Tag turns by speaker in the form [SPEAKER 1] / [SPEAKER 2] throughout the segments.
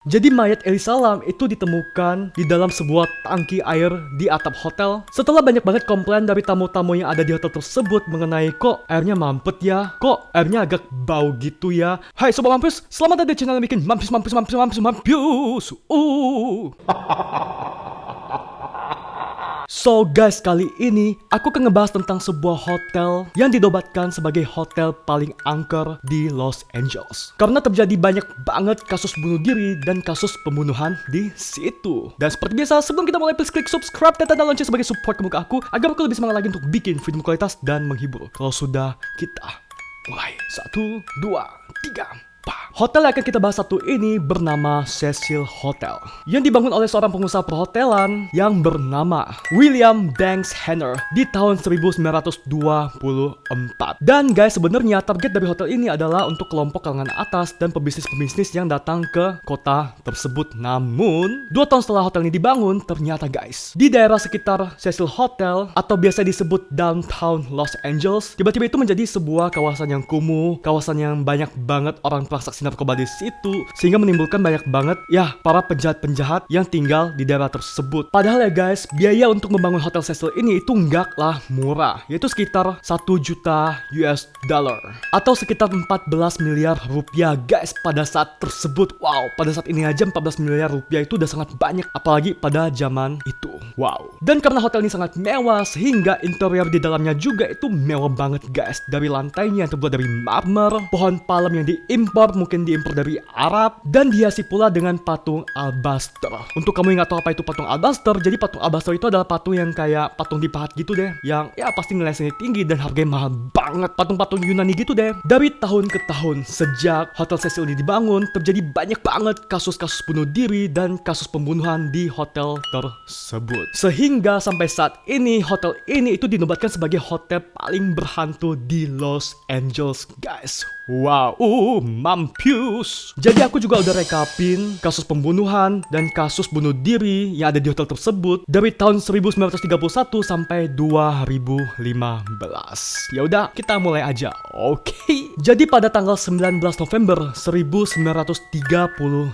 [SPEAKER 1] Jadi mayat Elisa Lam itu ditemukan di dalam sebuah tangki air di atap hotel. Setelah banyak banget komplain dari tamu-tamu yang ada di hotel tersebut mengenai kok airnya mampet ya, kok airnya agak bau gitu ya. Hai sobat mampus, selamat datang di channel yang bikin mampus. So guys, kali ini aku akan ngebahas tentang sebuah hotel yang dinobatkan sebagai hotel paling angker di Los Angeles. Karena terjadi banyak banget kasus bunuh diri dan kasus pembunuhan di situ. Dan seperti biasa, sebelum kita mulai please klik subscribe dan tanda lonceng sebagai support ke muka aku agar aku lebih semangat lagi untuk bikin video kualitas dan menghibur. Kalau sudah, kita mulai. 1, 2, 3. Hotel yang akan kita bahas satu ini bernama Cecil Hotel, yang dibangun oleh seorang pengusaha perhotelan yang bernama William Banks Hanner di tahun 1924. Dan guys, sebenarnya target dari hotel ini adalah untuk kelompok kalangan atas dan pebisnis-pebisnis yang datang ke kota tersebut. Namun 2 tahun setelah hotel ini dibangun, ternyata guys, di daerah sekitar Cecil Hotel atau biasa disebut downtown Los Angeles, tiba-tiba itu menjadi sebuah kawasan yang kumuh, kawasan yang banyak banget orang transaksi narkoba di situ, sehingga menimbulkan banyak banget ya para penjahat-penjahat yang tinggal di daerah tersebut. Padahal ya guys, biaya untuk membangun hotel Cecil ini itu enggak lah murah, yaitu sekitar 1 juta US dollar atau sekitar 14 miliar rupiah guys pada saat tersebut. Wow, pada saat ini aja 14 miliar rupiah itu udah sangat banyak, apalagi pada zaman itu. Wow. Dan karena hotel ini sangat mewah, sehingga interior di dalamnya juga itu mewah banget guys. Dari lantainya yang terbuat dari marmer, pohon palem yang diimpor, mungkin diimpor dari Arab, dan dihiasi pula dengan patung alabasta. Untuk kamu yang nggak tahu apa itu patung alabasta, jadi patung alabasta itu adalah patung yang kayak patung dipahat gitu deh, yang ya pasti nilai seni tinggi dan harganya mahal banget. Patung-patung Yunani gitu deh. Dari tahun ke tahun sejak Hotel Cecil ini dibangun, terjadi banyak banget kasus-kasus bunuh diri dan kasus pembunuhan di hotel tersebut. Sehingga sampai saat ini hotel ini itu dinobatkan sebagai hotel paling berhantu di Los Angeles guys. Wow, mampus. Jadi aku juga udah rekapin kasus pembunuhan dan kasus bunuh diri yang ada di hotel tersebut dari tahun 1931 sampai 2015. Ya udah, kita mulai aja. Oke. Jadi pada tanggal 19 November 1931,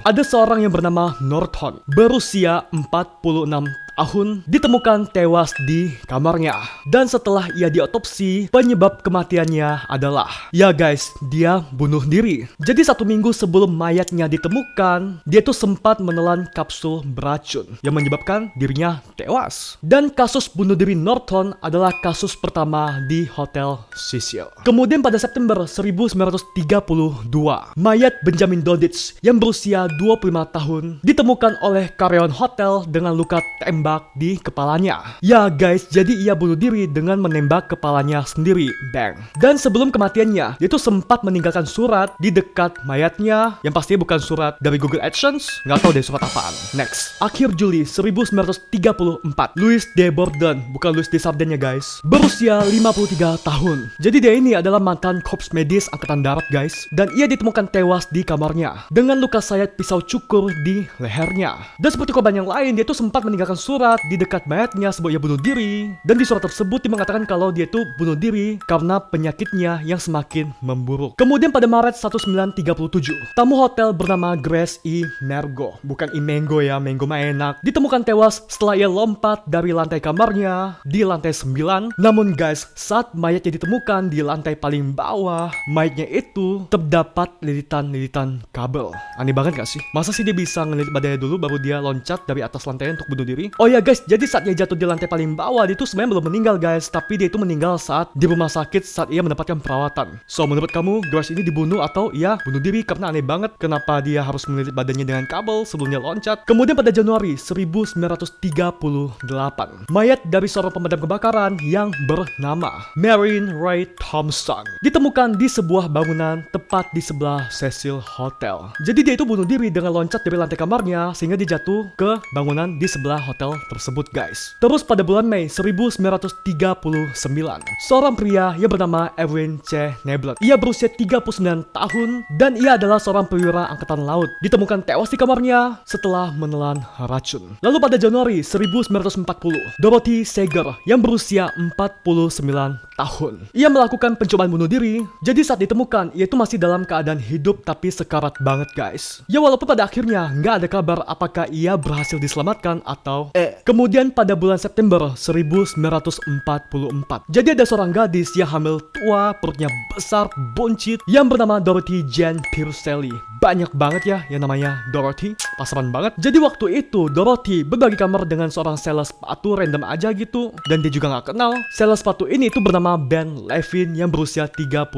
[SPEAKER 1] ada seorang yang bernama Norton, berusia 46 tahun, ditemukan tewas di kamarnya. Dan setelah ia diotopsi, penyebab kematiannya adalah, ya guys, dia bunuh diri. Jadi 1 minggu sebelum mayatnya ditemukan, dia tuh sempat menelan kapsul beracun yang menyebabkan dirinya tewas. Dan kasus bunuh diri Norton adalah kasus pertama di Hotel Cecil. Kemudian pada September 1932, mayat Benjamin Dodich yang berusia 25 tahun ditemukan oleh karyawan hotel dengan luka tembak di kepalanya. Ya guys, jadi ia bunuh diri dengan menembak kepalanya sendiri. Bang. Dan sebelum kematiannya, dia tuh sempat meninggalkan surat di dekat mayatnya, yang pastinya bukan surat dari Google AdSense. Nggak tahu deh surat apaan. Next. Akhir Juli 1934, Louis D. Borden, bukan Louis D. Sarden ya guys, berusia 53 tahun. Jadi dia ini adalah mantan korps medis angkatan darat guys, dan ia ditemukan tewas di kamarnya dengan luka sayat pisau cukur di lehernya. Dan seperti korban yang lain, dia tuh sempat meninggalkan surat di dekat mayatnya sebab ia bunuh diri. Dan di surat tersebut dia mengatakan kalau dia itu bunuh diri karena penyakitnya yang semakin memburuk. Kemudian pada Maret 1937, tamu hotel bernama Grace E. Mergo, bukan Imengo ya, Mengo mah enak, ditemukan tewas setelah ia lompat dari lantai kamarnya di lantai 9. Namun guys, saat mayatnya ditemukan di lantai paling bawah, mayatnya itu terdapat lilitan-lilitan kabel. Aneh banget gak sih? Masa sih dia bisa ngelilit badannya dulu baru dia loncat dari atas lantai untuk bunuh diri? Oh ya guys, jadi saat dia jatuh di lantai paling bawah, dia itu sebenarnya belum meninggal guys, tapi dia itu meninggal saat di rumah sakit saat ia mendapatkan perawatan. So menurut kamu, Grace ini dibunuh atau ia bunuh diri? Karena aneh banget kenapa dia harus melilit badannya dengan kabel sebelumnya loncat. Kemudian pada Januari 1938, mayat dari seorang pemadam kebakaran yang bernama Marin Ray Thompson ditemukan di sebuah bangunan tepat di sebelah Cecil Hotel. Jadi dia itu bunuh diri dengan loncat dari lantai kamarnya sehingga dia jatuh ke bangunan di sebelah Hotel tersebut guys. Terus pada bulan Mei 1939, seorang pria yang bernama Erwin C. Neblet. Ia berusia 39 tahun dan ia adalah seorang perwira angkatan laut. Ditemukan tewas di kamarnya setelah menelan racun. Lalu pada Januari 1940, Dorothy Seger yang berusia 49 tahun. Ia melakukan pencobaan bunuh diri. Jadi saat ditemukan, ia itu masih dalam keadaan hidup tapi sekarat banget guys. Ya walaupun pada akhirnya nggak ada kabar apakah ia berhasil diselamatkan atau Kemudian pada bulan September 1944, jadi ada seorang gadis yang hamil tua, perutnya besar, buncit, yang bernama Dorothy Jane Purcell. Banyak banget ya yang namanya Dorothy, pasaran banget. Jadi waktu itu Dorothy berbagi kamar dengan seorang sales sepatu random aja gitu, dan dia juga nggak kenal. Sales sepatu ini itu bernama Ben Levin yang berusia 38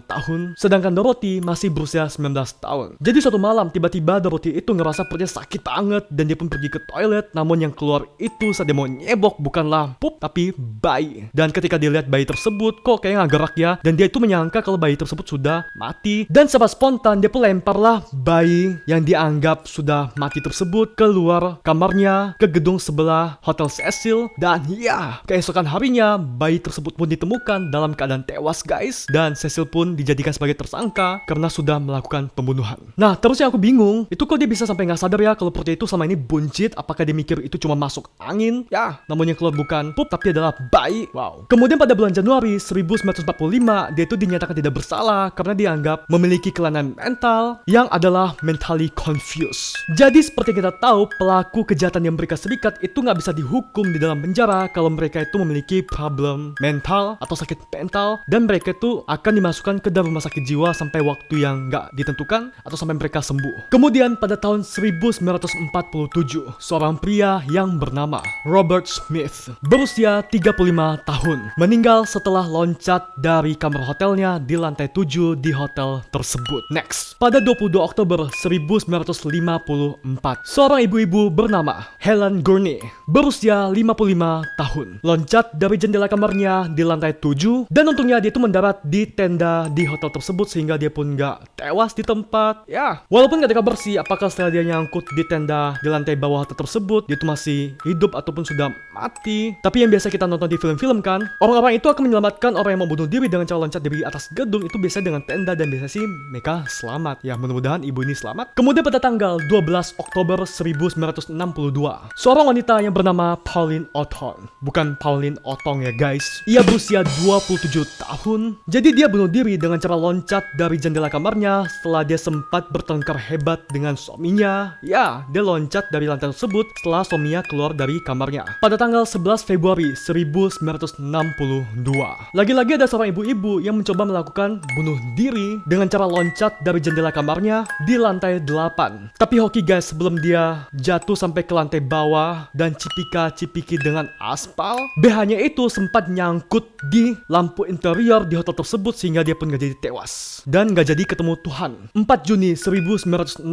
[SPEAKER 1] tahun, sedangkan Dorothy masih berusia 19 tahun. Jadi suatu malam tiba-tiba Dorothy itu ngerasa perutnya sakit banget dan dia pun pergi ke toilet, namun yang keluar itu saat dia mau nyebok bukanlah pup tapi bayi. Dan ketika dia lihat bayi tersebut kok kayak nggak gerak ya, dan dia itu menyangka kalau bayi tersebut sudah mati, dan secara spontan dia pun lemparlah bayi yang dianggap sudah mati tersebut keluar kamarnya ke gedung sebelah Hotel Cecil. Dan ya, keesokan harinya bayi tersebut pun ditemukan dalam keadaan tewas guys, dan Cecil pun dijadikan sebagai tersangka karena sudah melakukan pembunuhan. Nah terus yang aku bingung itu kok dia bisa sampai nggak sadar ya kalau perutnya itu selama ini buncit. Apakah dia mikir itu cuma masuk angin? Ya, namun yang keluar bukan pup tapi adalah bayi. Wow. Kemudian pada bulan Januari 1945 dia itu dinyatakan tidak bersalah karena dianggap memiliki kelainan mental yang adalah mentally confused. Jadi seperti kita tahu, pelaku kejahatan di Amerika Serikat itu nggak bisa dihukum di dalam penjara kalau mereka itu memiliki problem mental atau sakit mental, dan mereka itu akan dimasukkan ke dalam rumah sakit jiwa sampai waktu yang nggak ditentukan atau sampai mereka sembuh. Kemudian pada tahun 1947, seorang pria yang bernama Robert Smith berusia 35 tahun meninggal setelah loncat dari kamar hotelnya di lantai 7 di hotel tersebut. Next, pada 22 Oktober 1954, seorang ibu-ibu bernama Helen Gurney berusia 55 tahun loncat dari jendela kamarnya di lantai 7, dan untungnya dia itu mendarat di tenda di hotel tersebut sehingga dia pun nggak tewas di tempat. Ya, walaupun nggak ada kabar sih apakah setelah dia nyangkut di tenda di lantai bawah hotel tersebut dia itu masih hidup ataupun sudah mati. Tapi yang biasa kita nonton di film-film kan, orang-orang itu akan menyelamatkan orang yang mau bunuh diri dengan cara loncat dari atas gedung, itu biasanya dengan tenda, dan biasanya sih mereka selamat. Ya mudah-mudahan ibu ini selamat. Kemudian pada tanggal 12 Oktober 1962, seorang wanita yang bernama Pauline Othon, bukan Pauline Otong ya guys, ia berusia 27 tahun. Jadi dia bunuh diri dengan cara loncat dari jendela kamarnya setelah dia sempat bertengkar hebat dengan suaminya. Ya, dia loncat dari lantai tersebut setelah suaminya keluar dari kamarnya pada tanggal 11 Februari 1962. Lagi-lagi ada seorang ibu-ibu yang mencoba melakukan bunuh diri dengan cara loncat dari jendela kamarnya di lantai 8. Tapi hoki guys, sebelum dia jatuh sampai ke lantai bawah dan cipika-cipiki dengan aspal, BH-nya itu sempat nyangkut di lampu interior di hotel tersebut sehingga dia pun gak jadi tewas dan gak jadi ketemu Tuhan. 4 Juni 1964,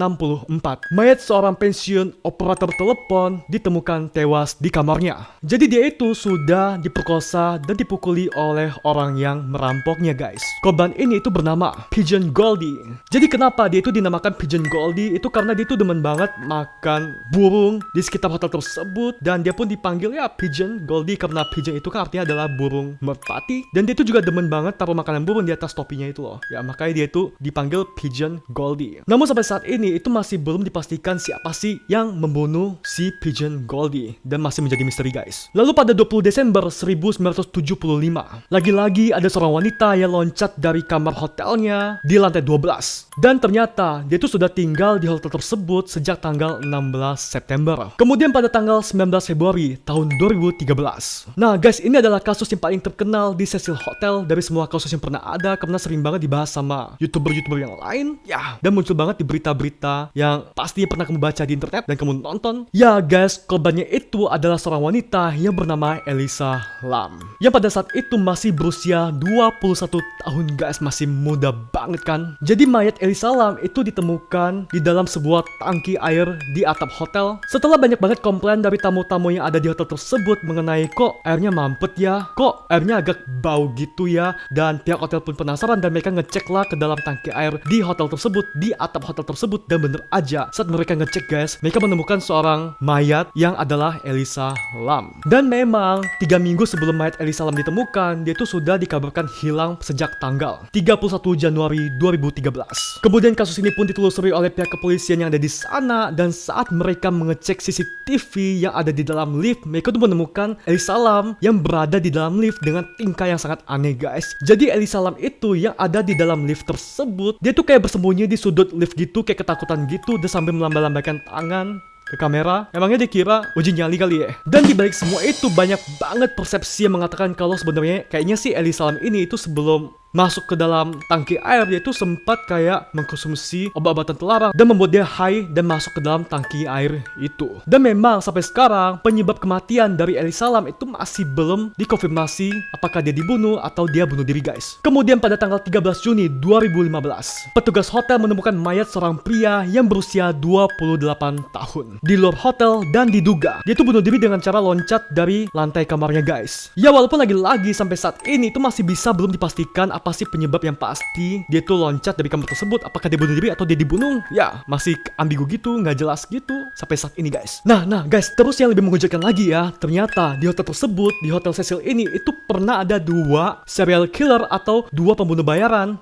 [SPEAKER 1] mayat seorang pensiun operator telepon ditemukan tewas di kamarnya. Jadi dia itu sudah diperkosa dan dipukuli oleh orang yang merampoknya guys. Korban ini itu bernama Pigeon Goldie. Jadi kenapa dia itu dinamakan Pigeon Goldie? Itu karena dia itu demen banget makan burung di sekitar hotel tersebut, dan dia pun dipanggil ya Pigeon Goldie karena pigeon itu kan artinya adalah burung merpati, dan dia itu juga demen banget taruh makanan burung di atas topinya itu loh. Ya makanya dia itu dipanggil Pigeon Goldie. Namun sampai saat ini itu masih belum dipastikan siapa sih yang membunuh si Pigeon Goldie dan masih menjadi misteri guys. Lalu pada 20 Desember 1975, lagi-lagi ada seorang wanita yang loncat dari kamar hotelnya di lantai 12, dan ternyata dia itu sudah tinggal di hotel tersebut sejak tanggal 16 September. Kemudian pada tanggal 19 Februari tahun 2013. Nah guys, ini adalah kasus yang paling terkenal di Cecil Hotel dari semua kasus yang pernah ada karena sering banget dibahas sama YouTuber-YouTuber yang lain. Ya, dan muncul banget di berita-berita yang pasti pernah kamu baca di internet dan kamu nonton. Ya guys, korbannya itu adalah seorang wanita yang bernama Elisa Lam, yang pada saat itu masih berusia 21 tahun guys, masih muda banget kan. Jadi mayat Elisa Salam itu ditemukan di dalam sebuah tangki air di atap hotel. Setelah banyak banget komplain dari tamu-tamu yang ada di hotel tersebut mengenai kok airnya mampet ya, kok airnya agak bau gitu ya, dan pihak hotel pun penasaran dan mereka ngeceklah ke dalam tangki air di hotel tersebut, di atap hotel tersebut, dan bener aja saat mereka ngecek guys, mereka menemukan seorang mayat yang adalah Elisa Lam. Dan memang 3 minggu sebelum mayat Elisa Lam ditemukan, dia itu sudah dikabarkan hilang sejak tanggal 31 Januari 2013. Kemudian kasus ini pun ditelusuri oleh pihak kepolisian yang ada di sana, dan saat mereka mengecek CCTV yang ada di dalam lift, mereka tuh menemukan Elisa Lam yang berada di dalam lift dengan tingkah yang sangat aneh guys. Jadi Elisa Lam itu yang ada di dalam lift tersebut, dia tuh kayak bersembunyi di sudut lift gitu, kayak ketakutan gitu, dan sambil melambai-lambaikan tangan ke kamera. Emangnya dia kira uji nyali kali ya? Dan dibalik semua itu banyak banget persepsi yang mengatakan kalau sebenarnya kayaknya si Elisa Lam ini itu sebelum masuk ke dalam tangki air, dia itu sempat kayak mengkonsumsi obat-obatan terlarang dan membuat dia high dan masuk ke dalam tangki air itu. Dan memang sampai sekarang penyebab kematian dari Elisa Lam itu masih belum dikonfirmasi apakah dia dibunuh atau dia bunuh diri guys. Kemudian pada tanggal 13 Juni 2015, petugas hotel menemukan mayat seorang pria yang berusia 28 tahun di luar hotel dan diduga dia itu bunuh diri dengan cara loncat dari lantai kamarnya guys. Ya walaupun lagi-lagi sampai saat ini itu masih bisa belum dipastikan apa sih penyebab yang pasti dia tuh loncat dari kamar tersebut, apakah dia bunuh diri atau dia dibunuh. Ya masih ambigu gitu, nggak jelas gitu sampai saat ini guys. Nah guys, terus yang lebih mengejutkan lagi ya, ternyata di hotel tersebut, di Hotel Cecil ini itu pernah ada 2 serial killer atau 2 pembunuh bayaran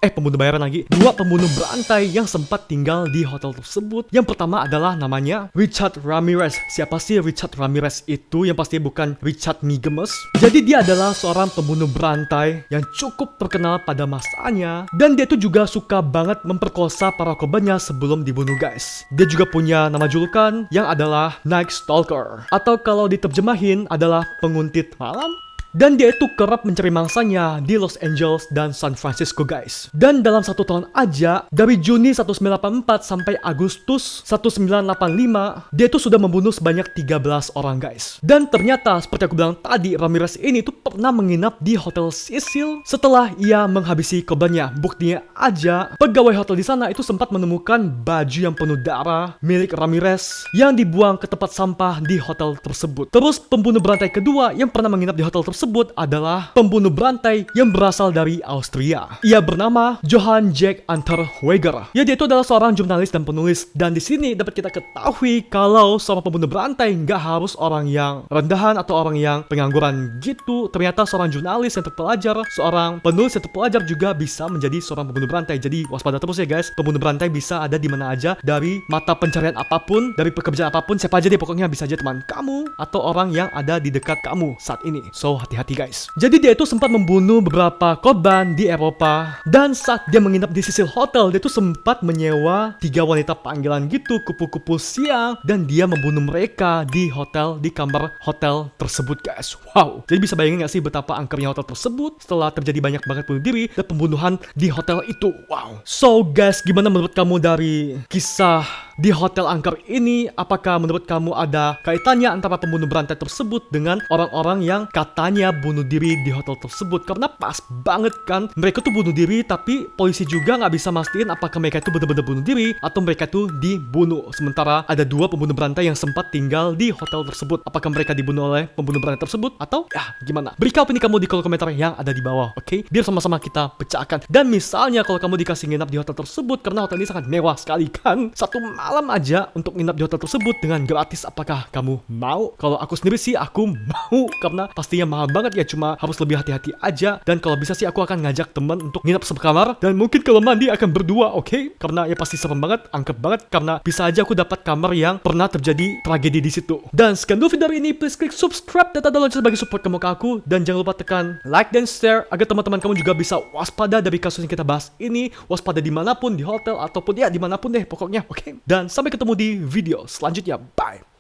[SPEAKER 1] dua pembunuh berantai yang sempat tinggal di hotel tersebut. Yang pertama adalah namanya Richard Ramirez. Siapa sih Richard Ramirez itu? Yang pasti bukan Richard Migemes. Jadi dia adalah seorang pembunuh berantai yang cukup terkenal pada masanya, dan dia tuh juga suka banget memperkosa para korbannya sebelum dibunuh guys. Dia juga punya nama julukan yang adalah Night Stalker, atau kalau diterjemahin adalah penguntit malam. Dan dia itu kerap mencari mangsanya di Los Angeles dan San Francisco guys. Dan dalam 1 tahun aja, dari Juni 1984 sampai Agustus 1985, dia itu sudah membunuh sebanyak 13 orang guys. Dan ternyata seperti aku bilang tadi, Ramirez ini tuh pernah menginap di Hotel Cecil setelah ia menghabisi korbannya. Buktinya aja, pegawai hotel di sana itu sempat menemukan baju yang penuh darah milik Ramirez yang dibuang ke tempat sampah di hotel tersebut. Terus pembunuh berantai kedua yang pernah menginap di hotel tersebut adalah pembunuh berantai yang berasal dari Austria. Ia bernama Johann Jack Unterweger. Ya, dia itu adalah seorang jurnalis dan penulis. Dan di sini dapat kita ketahui kalau seorang pembunuh berantai nggak harus orang yang rendahan atau orang yang pengangguran gitu. Ternyata seorang jurnalis yang terpelajar, seorang penulis yang terpelajar juga bisa menjadi seorang pembunuh berantai. Jadi waspada terus ya guys. Pembunuh berantai bisa ada di mana aja, dari mata pencarian apapun, dari pekerjaan apapun, siapa aja deh pokoknya, bisa aja teman kamu atau orang yang ada di dekat kamu saat ini. So hati-hati guys. Jadi dia itu sempat membunuh beberapa korban di Eropa, dan saat dia menginap di Cecil Hotel, dia itu sempat menyewa 3 wanita panggilan gitu, kupu-kupu siang, dan dia membunuh mereka di hotel, di kamar hotel tersebut guys. Wow. Jadi bisa bayangin gak sih betapa angkernya hotel tersebut setelah terjadi banyak banget bunuh diri dan pembunuhan di hotel itu. Wow. So guys, gimana menurut kamu dari kisah di hotel angker ini? Apakah menurut kamu ada kaitannya antara pembunuh berantai tersebut dengan orang-orang yang katanya bunuh diri di hotel tersebut? Karena pas banget kan, mereka tuh bunuh diri tapi polisi juga nggak bisa mastiin apakah mereka itu benar-benar bunuh diri atau mereka tuh dibunuh. Sementara ada 2 pembunuh berantai yang sempat tinggal di hotel tersebut. Apakah mereka dibunuh oleh pembunuh berantai tersebut atau ya gimana? Berikan opini kamu di kolom komentar yang ada di bawah, oke? Biar sama-sama kita pecahkan. Dan misalnya kalau kamu dikasih nginap di hotel tersebut, karena hotel ini sangat mewah sekali kan, 1 malam aja untuk nginap di hotel tersebut dengan gratis, apakah kamu mau? Kalau aku sendiri sih aku mau, karena pastinya mahal banget ya, cuma harus lebih hati-hati aja. Dan kalau bisa sih aku akan ngajak teman untuk nginap sekamar, dan mungkin kalau mandi akan berdua, oke? Karena ya pasti serem banget, angker banget, karena bisa aja aku dapat kamar yang pernah terjadi tragedi di situ. Dan sekian dulu video ini, please klik subscribe dan tanda lonceng sebagai support kamu ke aku, dan jangan lupa tekan like dan share agar teman-teman kamu juga bisa waspada dari kasus yang kita bahas ini, waspada dimanapun, di hotel ataupun ya dimanapun deh pokoknya, oke? Dan sampai ketemu di video selanjutnya, bye.